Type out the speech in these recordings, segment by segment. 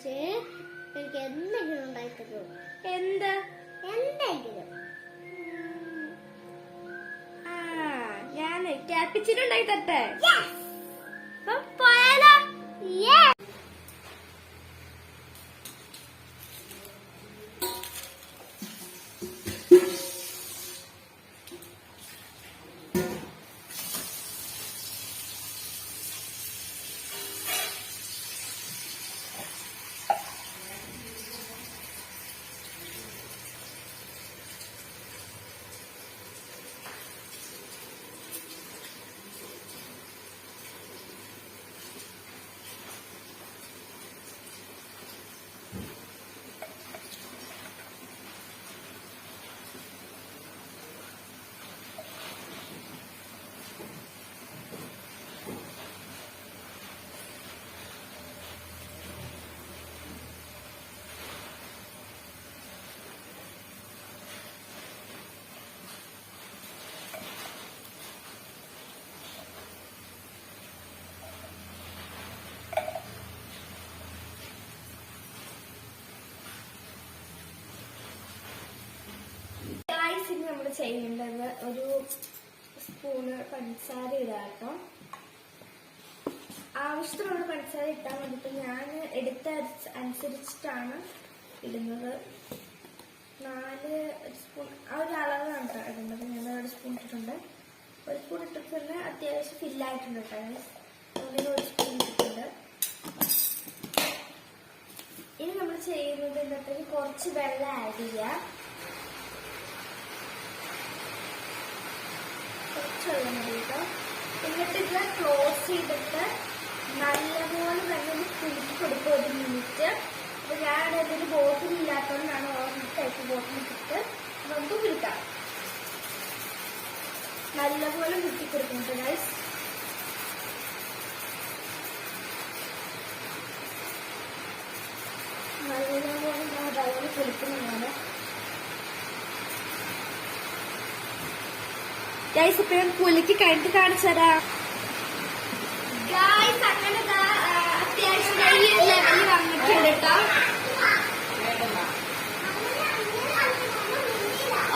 ചേച്ചി എനിക്ക് എന്തെങ്കിലും ഉണ്ടാക്കി തരുമോ? എന്ത്? എന്തെങ്കിലും. ഞാൻ ക്യാപിച്ചിനോ ഉണ്ടാക്കി തരട്ടെ? പോയാലോ? നമ്മൾ ചെയ്യേണ്ടത് ഒരു സ്പൂണ് പഞ്ചസാര ഇടാട്ടോ. ആവശ്യത്തിനുള്ള പഞ്ചസാര ഇട്ടാൽ വേണ്ടിട്ട് ഞാൻ എടുത്ത അനുസരിച്ചിട്ടാണ് ഇടുന്നത്. 4 സ്പൂൺ ആ ഒരു അളവാണ് കേട്ടോ ഇടുന്നത്. ഞാൻ 1 സ്പൂൺ ഇട്ടിട്ടുണ്ട്. 1 സ്പൂൺ ഇട്ടിട്ട് തന്നെ അത്യാവശ്യം ഫില്ലായിട്ടുണ്ട് കേട്ടോ. അങ്ങനെ 1 സ്പൂൺ ഇട്ടിട്ടുണ്ട്. ഇനി നമ്മൾ ചെയ്യുന്നത് എന്നിട്ട് കുറച്ച് വെള്ളം ആഡ് ചെയ്യുക. എന്നിട്ട് ഇത് ക്ലോസ് ചെയ്തിട്ട് നല്ലപോലെ തന്നെ കുലുക്കി കൊടുക്കുക 1 മിനിറ്റ്. അപ്പൊ ഞാൻ അതിൽ ബോട്ടിൽ ഇല്ലാത്തതുകൊണ്ടാണ് ടൈപ്പ് ബോട്ടിൽ ഇട്ടിട്ട് നമുക്ക് കുലുക്കാം. നല്ലപോലെ കുലുക്കി കൊടുക്കുന്നുണ്ട് ഗൈസ്. നല്ലപോലെ അതങ്ങനെ കുലിക്കുന്നതാണ് ഗൈസ്. ഇപ്പൊ ഞാൻ കുലുക്കി കഴിഞ്ഞിട്ട് കാണിച്ചു തരാം ഗൈസ്. അങ്ങനെ അത്യാവശ്യം ഈ ലെവലിൽ വന്നിട്ടുണ്ട് കേട്ടോ.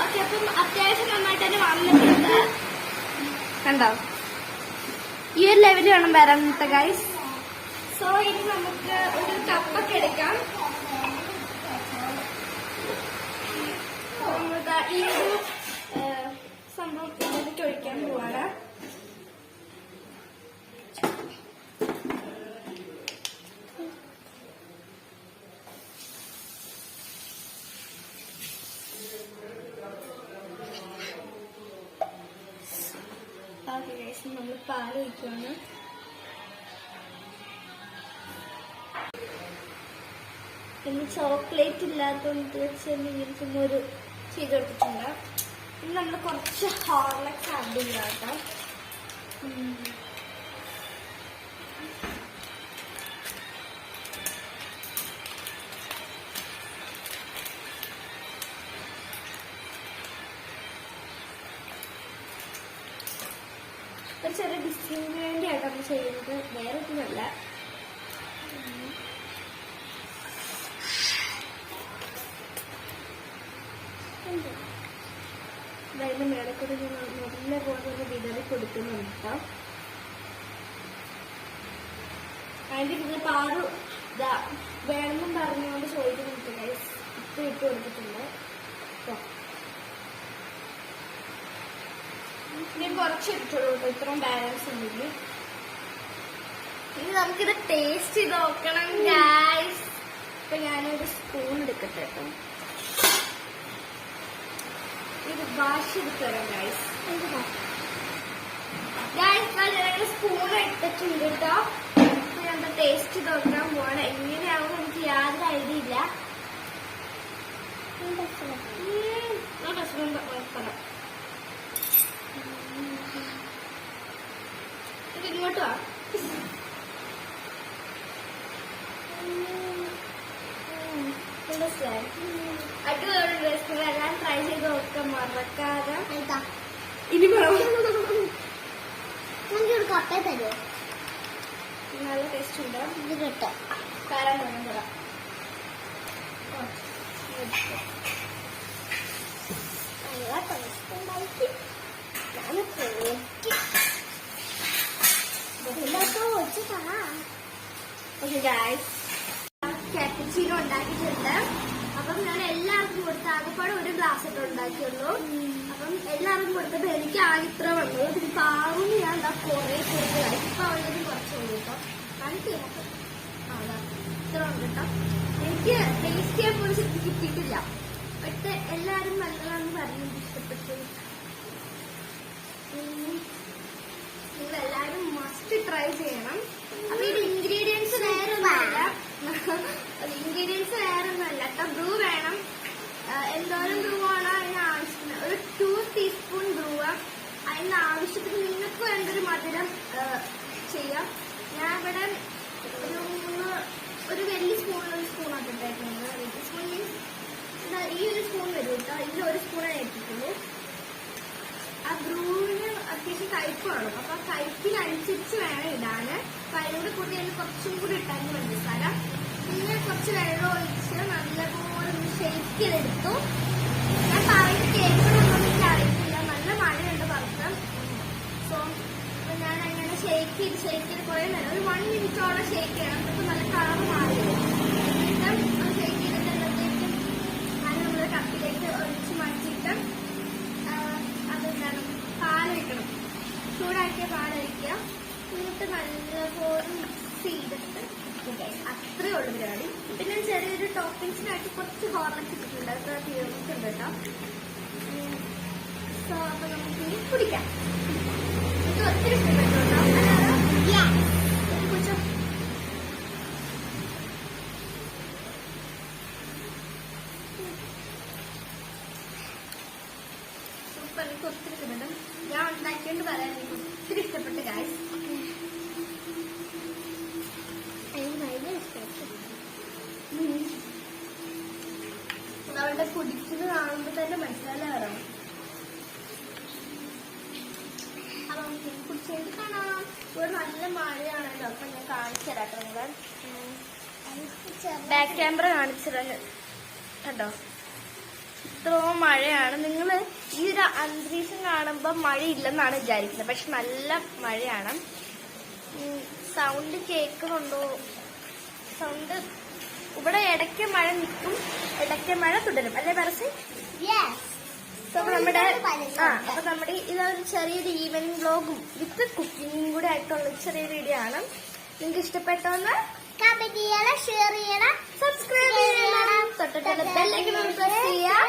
ഓക്കെ, അപ്പം അത്യാവശ്യം നന്നായിട്ട് തന്നെ വന്നിട്ടുണ്ട്. കണ്ടോ? ഈ ഒരു ലെവലിൽ വേണം വരാൻ കേട്ടോ ഗൈസ്. സോ ഇനി നമുക്ക് ഒരു കപ്പൊക്കെ എടുക്കാം. ഈ ഒരു സംഭവം ഇതിലേക്ക് ഒഴിക്കാൻ പോവാണ്. നമ്മൾ പാൽ ഒഴിക്കുകയാണ്. പിന്നെ ചോക്ലേറ്റ് ഇല്ലാത്തത് വെച്ച് ഇങ്ങനെ ഒരു ചെയ്ത് കൊടുത്തിട്ടുണ്ട്. ഇനി നമ്മൾ കുറച്ച് ഹോർലിക്സ് ആഡ് ചെയ്യാം കേട്ടോ. ഒരു ചെറിയ ബിസ്കിറ്റിന് വേണ്ടിയാണ് നമ്മൾ ചെയ്യുന്നത്, വേറെ ഒന്നുമല്ല. അതിന്റെ മേടക്കൂടെ നല്ല പോലെ ഒന്ന് വിതറി കൊടുക്കുന്നുണ്ട് കേട്ടോ. അതിന്റെ പിന്നെ പാറു വേണമെന്നും പറഞ്ഞുകൊണ്ട് ചോദിക്കുന്നുണ്ട് ഗൈസ്. ഇപ്പൊ ഇട്ട് കൊടുത്തിട്ടുണ്ട്. ഞാൻ കുറച്ച് ഇട്ടുള്ളൂ കേട്ടോ, ഇത്രയും ബാലൻസ് ഉണ്ടെങ്കിൽ. ഇനി നമുക്കിത് ടേസ്റ്റ് ചെയ്ത് നോക്കണം ഗൈസ്. ഇപ്പൊ ഞാനൊരു സ്പൂൺ എടുക്കട്ടെ കേട്ടോ. ഇത് വാഷ് ചെയ്തിട്ട് വരാം ഗൈസ്. ഗൈസ് സ്പൂൺ എടുത്തിട്ടുണ്ട് കേട്ടോ. ഞാൻ ടേസ്റ്റ് ചെയ്ത് നോക്കാൻ പോവാണ്. എങ്ങനെയാവും എനിക്ക് യാതൊരു ഐഡിയ ഇല്ല. ഇങ്ങോട്ട് വാ. അടിപൊളി ഡ്രസ് എല്ലാം ട്രൈ ചെയ്ത് നോക്കാൻ മറക്കാതെ. ഇനി കപ്പ തരുമോ? നല്ല ടേസ്റ്റ് ഉണ്ട്. ഇത് കേട്ടോ തരാൻ തരാം. നല്ല ടേസ്റ്റ് ഉണ്ടായിട്ട് ഞാൻ പോറ്റി ഇതൊക്കെ വെച്ച് കാണാം. ഓക്കെ ഗൈസ്, കാപ്പുച്ചിനോ ഉണ്ടാക്കിയിട്ടുണ്ട്. അപ്പം ഞാൻ എല്ലാവർക്കും കൊടുത്ത ആകെപ്പാടെ ഒരു ഗ്ലാസ് ഇട്ട് ഉണ്ടാക്കിയുള്ളൂ. അപ്പം എല്ലാവർക്കും കൊടുത്തപ്പോ എനിക്ക് ആകെ ഇത്ര വന്നു. പിന്നെ പാറുന്ന് ഞാൻ എന്താ കുറെ കൂടുതലായി. ഇപ്പൊ അവളത് കുറച്ചുള്ളൂ കേട്ടോ. കാണിച്ചു അതാ ഇത്ര ഉണ്ട് കേട്ടോ. എനിക്ക് ടേസ്റ്റ് ചെയ്യാൻ പോലും ശരിക്കും കിട്ടിയിട്ടില്ല. പക്ഷെ എല്ലാരും നല്ലതാണെന്ന് പറഞ്ഞു, ഇഷ്ടപ്പെട്ടു. നിങ്ങൾ എല്ലാരും മസ്റ്റ് ട്രൈ ചെയ്യണം. അപ്പൊ ഇത് ഇൻഗ്രീഡിയൻസ് വേറെ ഒന്നുമല്ല കേട്ടോ. ബ്രൂ വേണം. എന്തോരം ബ്രൂ ആണോ അതിന് ആവശ്യത്തിന് ഒരു 2 ടീസ്പൂൺ ബ്രൂ. അതിന് ആവശ്യത്തിന് നിങ്ങൾക്ക് വേണ്ടൊരു മധുരം ചെയ്യാം. ഞാൻ ഇവിടെ ഒരു വലിയ സ്പൂണിലൊരു സ്പൂണാണ് ഇട്ടേക്കുന്നത്. വലിയ സ്പൂൺ മീൻസ് ഈ ഒരു സ്പൂൺ വരും കേട്ടോ. ഇതിൽ ഒരു സ്പൂണേ ഇട്ടിട്ടുള്ളൂ. ആ ബ്രൂവിന് അത്യാവശ്യം കയ്പ്പ് വേണം. അപ്പൊ കയ്പ്പിനനുസരിച്ച് വേണം ഇടാന്. അപ്പൊ അതിനോട് കൂടി അതിന് കുറച്ചും കൂടി ഇട്ടാൽ പഞ്ചസാര. പിന്നെ കുറച്ച് വെള്ളം ഒഴിച്ച് നല്ലപോലെ ഒന്ന് ഷേക്ക് ചെയ്തെടുത്തു. ഞാൻ പറയുന്ന കേൾക്കണമെന്നൊന്നും എനിക്ക് അറിയില്ല. നല്ല മഴയുണ്ട് പുറത്ത്. സോ ഞാൻ അങ്ങനെ ഷേക്ക് ചെയ്ത് കുറെ നേരം ഒരു 1 മിനിറ്റോളം ഷേക്ക് ചെയ്യണം. അപ്പൊ നല്ല കളർ മാറി. എന്നിട്ട് ഷേക്ക് ചെയ്തിട്ടുള്ളത്തേക്കും അത് നമ്മൾ കപ്പിലേക്ക് ഒഴിച്ച് മാറ്റിയിട്ട് അതെന്താണ് പാലൊഴിക്കണം. ചൂടാക്കിയ പാലൊഴിക്കുക. എന്നിട്ട് നല്ലപോലെ മിക്സ് ചെയ്തിട്ട് അത്രേ ഉള്ളു പരിപാടി. പിന്നെ ചെറിയൊരു ടോപ്പിങ്സിനായിട്ട് കുറച്ച് ഹോർലിക്സ് ഇട്ടിട്ടുണ്ട്. അത്ര തീർന്നിട്ടുണ്ട് കേട്ടോ. സോ അപ്പൊ നമുക്ക് ഇനി കുടിക്കാം. എനിക്ക് ഒത്തിരി ഇഷ്ടപ്പെട്ടു കേട്ടോ. കുടിച്ചോ. സൂപ്പർ, എനിക്ക് ഒത്തിരി ഇഷ്ടപ്പെട്ടു. ഞാൻ ഉണ്ടാക്കിയോണ്ട് പറയാൻ എനിക്ക് ഒത്തിരി ഇഷ്ടപ്പെട്ടു ഗൈസ്. അവളുടെ കുടിക്കുന്നത് കാണുമ്പോ തന്നെ മനസ്സിലാകാറാണ്. അപ്പൊ നമുക്ക് കുടിച്ചത് കാണാം. ഇവിടെ നല്ല മഴയാണല്ലോ. അപ്പൊ ഞാൻ കാണിച്ചു തരാട്ടോ. നിങ്ങള് ബാക്ക് ക്യാമറ കാണിച്ചിട്ട് കണ്ടോ, ഇത്രയും മഴയാണ്. നിങ്ങള് ഈ ഒരു അന്തരീക്ഷം കാണുമ്പോ മഴയില്ലെന്നാണ് വിചാരിക്കുന്നത്. പക്ഷെ നല്ല മഴയാണ്. സൗണ്ട് കേൾക്കുന്നുണ്ടോ? സൗണ്ട് ഇവിടെ ഇടയ്ക്ക് മഴ നിൽക്കും, ഇടയ്ക്ക് മഴ തുടരും അല്ലേ പറസ്? അപ്പൊ നമ്മുടെ ഇതൊരു ചെറിയൊരു ഈവനിങ് വ്ലോഗും വിത്ത് കുക്കിങ്ങും കൂടെ ആയിട്ടുള്ള ചെറിയ വീഡിയോ ആണ്. നിങ്ങൾക്ക് ഇഷ്ടപ്പെട്ടോന്ന് കമന്റ് ചെയ്യണം, ഷെയർ ചെയ്യണം, സബ്സ്ക്രൈബ് ചെയ്യണം, തൊട്ടിട്ടുള്ള ബെല്ലൈക്കൺ പ്രസ് ചെയ്യാം.